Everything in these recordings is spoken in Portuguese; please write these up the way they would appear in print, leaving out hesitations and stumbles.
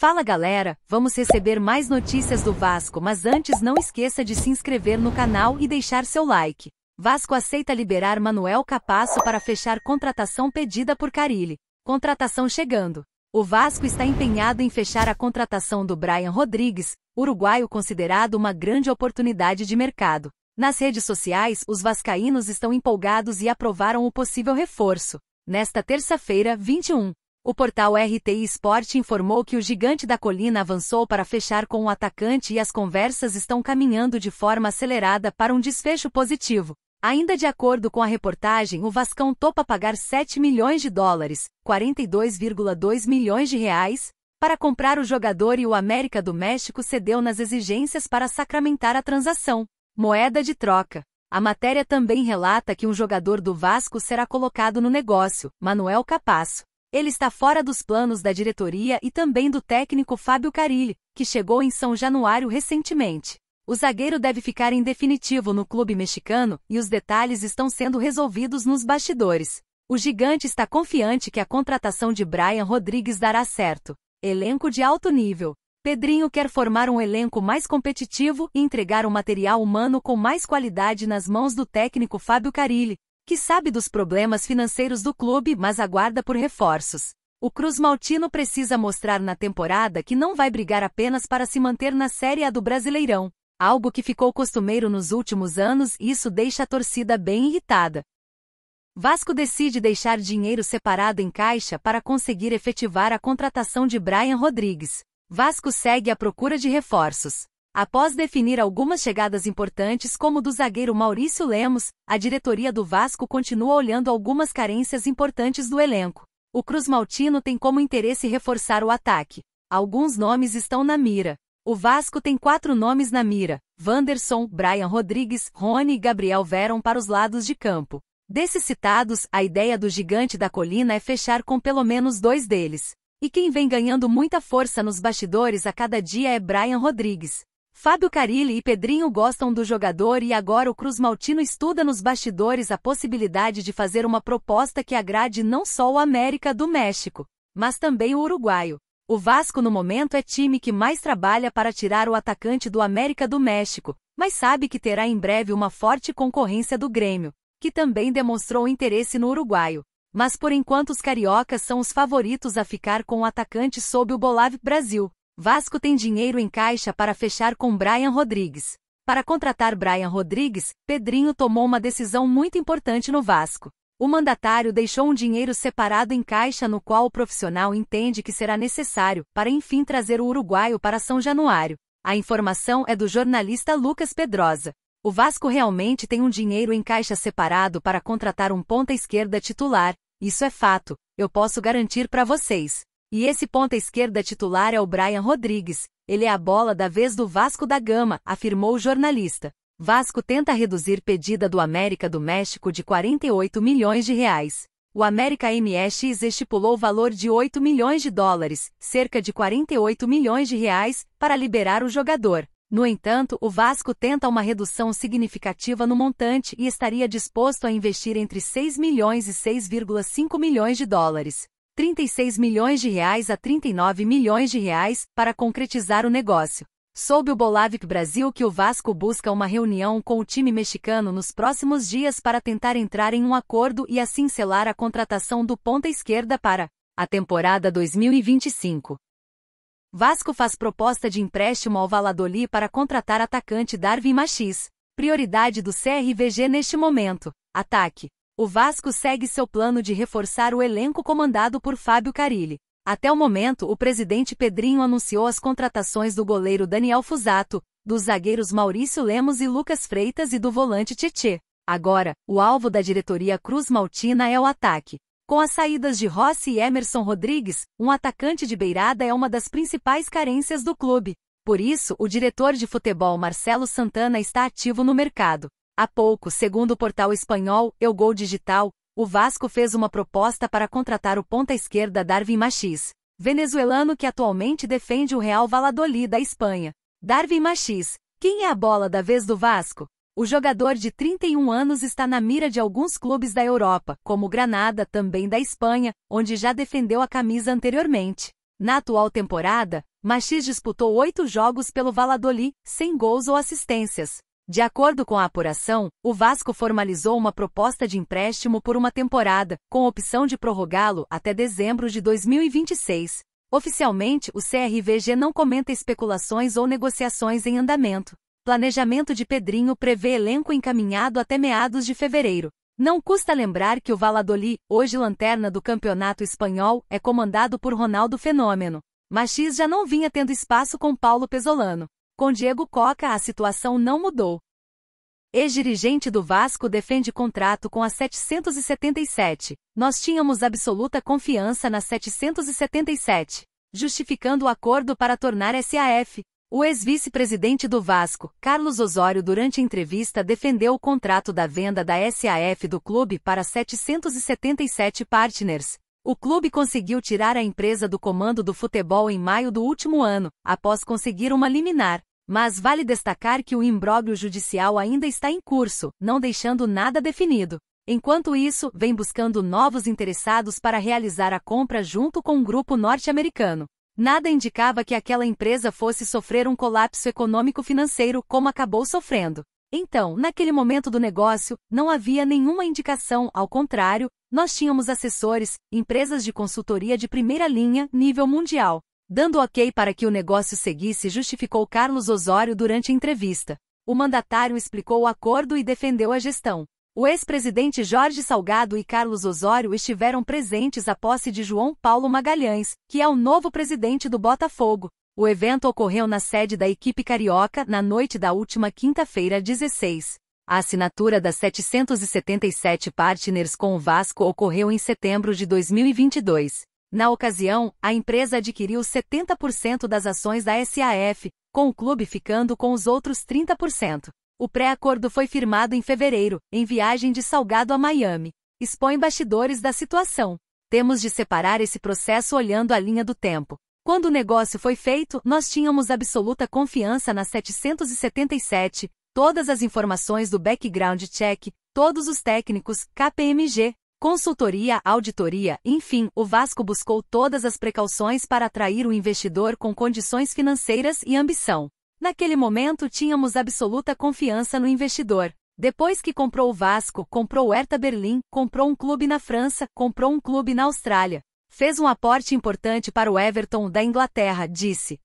Fala galera, vamos receber mais notícias do Vasco, mas antes não esqueça de se inscrever no canal e deixar seu like. Vasco aceita liberar Manuel Capasso para fechar contratação pedida por Carille. Contratação chegando. O Vasco está empenhado em fechar a contratação do Brian Rodrigues, uruguaio considerado uma grande oportunidade de mercado. Nas redes sociais, os vascaínos estão empolgados e aprovaram o possível reforço. Nesta terça-feira, 21, o portal RTI Sport informou que o Gigante da Colina avançou para fechar com o atacante e as conversas estão caminhando de forma acelerada para um desfecho positivo. Ainda de acordo com a reportagem, o Vascão topa pagar 7 milhões de dólares, 42,2 milhões de reais, para comprar o jogador e o América do México cedeu nas exigências para sacramentar a transação. Moeda de troca. A matéria também relata que um jogador do Vasco será colocado no negócio, Manuel Capasso. Ele está fora dos planos da diretoria e também do técnico Fábio Carille, que chegou em São Januário recentemente. O zagueiro deve ficar em definitivo no clube mexicano e os detalhes estão sendo resolvidos nos bastidores. O Gigante está confiante que a contratação de Brian Rodrigues dará certo. Elenco de alto nível. Pedrinho quer formar um elenco mais competitivo e entregar um material humano com mais qualidade nas mãos do técnico Fábio Carille, que sabe dos problemas financeiros do clube, mas aguarda por reforços. O Cruz Maltino precisa mostrar na temporada que não vai brigar apenas para se manter na Série A do Brasileirão, algo que ficou costumeiro nos últimos anos e isso deixa a torcida bem irritada. Vasco decide deixar dinheiro separado em caixa para conseguir efetivar a contratação de Brian Rodrigues. Vasco segue à procura de reforços. Após definir algumas chegadas importantes como do zagueiro Maurício Lemos, a diretoria do Vasco continua olhando algumas carências importantes do elenco. O Cruz Maltino tem como interesse reforçar o ataque. Alguns nomes estão na mira. O Vasco tem 4 nomes na mira: Wanderson, Brian Rodrigues, Rony e Gabriel Veron para os lados de campo. Desses citados, a ideia do Gigante da Colina é fechar com pelo menos 2 deles. E quem vem ganhando muita força nos bastidores a cada dia é Brian Rodrigues. Fábio Carille e Pedrinho gostam do jogador e agora o Cruz Maltino estuda nos bastidores a possibilidade de fazer uma proposta que agrade não só o América do México, mas também o uruguaio. O Vasco no momento é time que mais trabalha para tirar o atacante do América do México, mas sabe que terá em breve uma forte concorrência do Grêmio, que também demonstrou interesse no uruguaio. Mas por enquanto os cariocas são os favoritos a ficar com o atacante sob o Bolave Brasil. Vasco tem dinheiro em caixa para fechar com Brian Rodrigues. Para contratar Brian Rodrigues, Pedrinho tomou uma decisão muito importante no Vasco. O mandatário deixou um dinheiro separado em caixa no qual o profissional entende que será necessário para enfim trazer o uruguaio para São Januário. A informação é do jornalista Lucas Pedrosa. O Vasco realmente tem um dinheiro em caixa separado para contratar um ponta-esquerda titular. Isso é fato, eu posso garantir para vocês. E esse ponta-esquerda titular é o Brian Rodrigues. Ele é a bola da vez do Vasco da Gama, afirmou o jornalista. Vasco tenta reduzir pedida do América do México de 48 milhões de reais. O América MX estipulou o valor de 8 milhões de dólares, cerca de 48 milhões de reais, para liberar o jogador. No entanto, o Vasco tenta uma redução significativa no montante e estaria disposto a investir entre 6 milhões e 6,5 milhões de dólares. 36 milhões de reais a 39 milhões de reais, para concretizar o negócio. Soube o Bolavic Brasil que o Vasco busca uma reunião com o time mexicano nos próximos dias para tentar entrar em um acordo e assim selar a contratação do ponta-esquerda para a temporada 2025. Vasco faz proposta de empréstimo ao Valladolid para contratar atacante Darwin Machis. Prioridade do CRVG neste momento: ataque. O Vasco segue seu plano de reforçar o elenco comandado por Fábio Carille. Até o momento, o presidente Pedrinho anunciou as contratações do goleiro Daniel Fusato, dos zagueiros Maurício Lemos e Lucas Freitas e do volante Tietê. Agora, o alvo da diretoria Cruz Maltina é o ataque. Com as saídas de Rossi e Emerson Rodrigues, um atacante de beirada é uma das principais carências do clube. Por isso, o diretor de futebol Marcelo Santana está ativo no mercado. Há pouco, segundo o portal espanhol El Gol Digital, o Vasco fez uma proposta para contratar o ponta-esquerda Darwin Machis, venezuelano que atualmente defende o Real Valladolid da Espanha. Darwin Machis, quem é a bola da vez do Vasco? O jogador de 31 anos está na mira de alguns clubes da Europa, como Granada, também da Espanha, onde já defendeu a camisa anteriormente. Na atual temporada, Machís disputou 8 jogos pelo Valladolid, sem gols ou assistências. De acordo com a apuração, o Vasco formalizou uma proposta de empréstimo por uma temporada, com opção de prorrogá-lo até dezembro de 2026. Oficialmente, o CRVG não comenta especulações ou negociações em andamento. Planejamento de Pedrinho prevê elenco encaminhado até meados de fevereiro. Não custa lembrar que o Valladolid, hoje lanterna do campeonato espanhol, é comandado por Ronaldo Fenômeno. Machís já não vinha tendo espaço com Paulo Pesolano. Com Diego Coca a situação não mudou. Ex-dirigente do Vasco defende contrato com a 777. Nós tínhamos absoluta confiança na 777, justificando o acordo para tornar SAF. O ex-vice-presidente do Vasco, Carlos Osório, durante entrevista defendeu o contrato da venda da SAF do clube para 777 Partners. O clube conseguiu tirar a empresa do comando do futebol em maio do último ano, após conseguir uma liminar. Mas vale destacar que o imbróglio judicial ainda está em curso, não deixando nada definido. Enquanto isso, vem buscando novos interessados para realizar a compra junto com um grupo norte-americano. Nada indicava que aquela empresa fosse sofrer um colapso econômico-financeiro como acabou sofrendo. Então, naquele momento do negócio, não havia nenhuma indicação, ao contrário, nós tínhamos assessores, empresas de consultoria de primeira linha, nível mundial. Dando ok para que o negócio seguisse, justificou Carlos Osório durante a entrevista. O mandatário explicou o acordo e defendeu a gestão. O ex-presidente Jorge Salgado e Carlos Osório estiveram presentes à posse de João Paulo Magalhães, que é o novo presidente do Botafogo. O evento ocorreu na sede da equipe carioca na noite da última quinta-feira, 16. A assinatura das 777 Partners com o Vasco ocorreu em setembro de 2022. Na ocasião, a empresa adquiriu 70% das ações da SAF, com o clube ficando com os outros 30%. O pré-acordo foi firmado em fevereiro, em viagem de Salgado a Miami. Expõe bastidores da situação. Temos de separar esse processo olhando a linha do tempo. Quando o negócio foi feito, nós tínhamos absoluta confiança na 777, todas as informações do background check, todos os técnicos, KPMG, consultoria, auditoria, enfim, o Vasco buscou todas as precauções para atrair o investidor com condições financeiras e ambição. Naquele momento tínhamos absoluta confiança no investidor. Depois que comprou o Vasco, comprou o Hertha Berlim, comprou um clube na França, comprou um clube na Austrália. Fez um aporte importante para o Everton da Inglaterra, disse.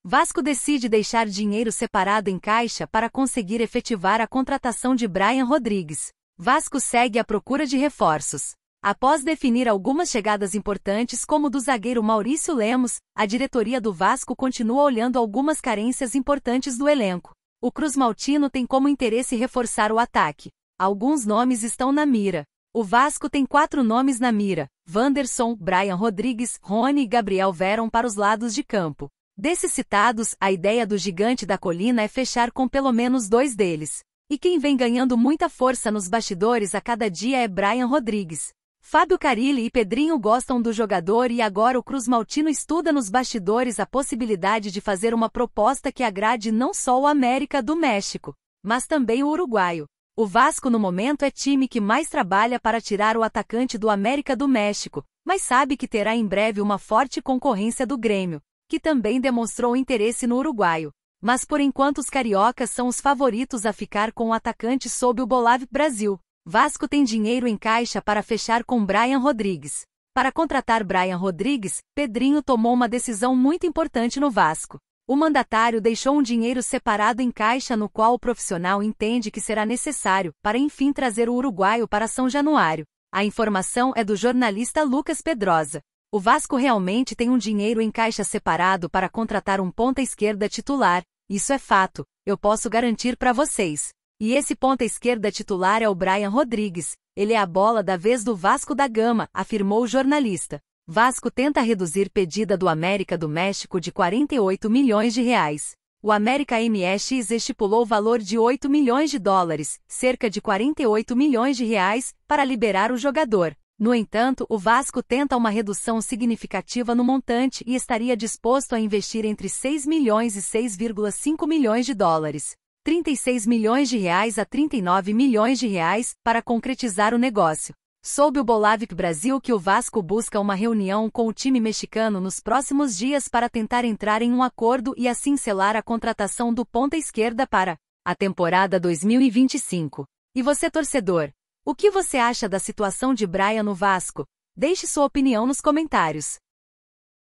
Vasco decide deixar dinheiro separado em caixa para conseguir efetivar a contratação de Brian Rodrigues. Vasco segue à procura de reforços. Após definir algumas chegadas importantes como do zagueiro Maurício Lemos, a diretoria do Vasco continua olhando algumas carências importantes do elenco. O Cruz Maltino tem como interesse reforçar o ataque. Alguns nomes estão na mira. O Vasco tem 4 nomes na mira: Wanderson, Brian Rodrigues, Rony e Gabriel Veron para os lados de campo. Desses citados, a ideia do gigante da colina é fechar com pelo menos 2 deles. E quem vem ganhando muita força nos bastidores a cada dia é Brian Rodrigues. Fábio Carille e Pedrinho gostam do jogador e agora o Cruz Maltino estuda nos bastidores a possibilidade de fazer uma proposta que agrade não só o América do México, mas também o uruguaio. O Vasco no momento é time que mais trabalha para tirar o atacante do América do México, mas sabe que terá em breve uma forte concorrência do Grêmio, que também demonstrou interesse no uruguaio. Mas por enquanto os cariocas são os favoritos a ficar com o atacante sob o Bolavip Brasil. Vasco tem dinheiro em caixa para fechar com Brian Rodrigues. Para contratar Brian Rodrigues, Pedrinho tomou uma decisão muito importante no Vasco. O mandatário deixou um dinheiro separado em caixa no qual o profissional entende que será necessário para enfim trazer o uruguaio para São Januário. A informação é do jornalista Lucas Pedrosa. O Vasco realmente tem um dinheiro em caixa separado para contratar um ponta-esquerda titular, isso é fato, eu posso garantir para vocês. E esse ponta-esquerda titular é o Brian Rodrigues, ele é a bola da vez do Vasco da Gama, afirmou o jornalista. Vasco tenta reduzir pedida do América do México de 48 milhões de reais. O América MX estipulou o valor de 8 milhões de dólares, cerca de 48 milhões de reais, para liberar o jogador. No entanto, o Vasco tenta uma redução significativa no montante e estaria disposto a investir entre 6 milhões e 6,5 milhões de dólares, 36 milhões de reais a 39 milhões de reais, para concretizar o negócio. Soube o Bolavip Brasil que o Vasco busca uma reunião com o time mexicano nos próximos dias para tentar entrar em um acordo e assim selar a contratação do ponta-esquerda para a temporada 2025. E você, torcedor? O que você acha da situação de Brian no Vasco? Deixe sua opinião nos comentários.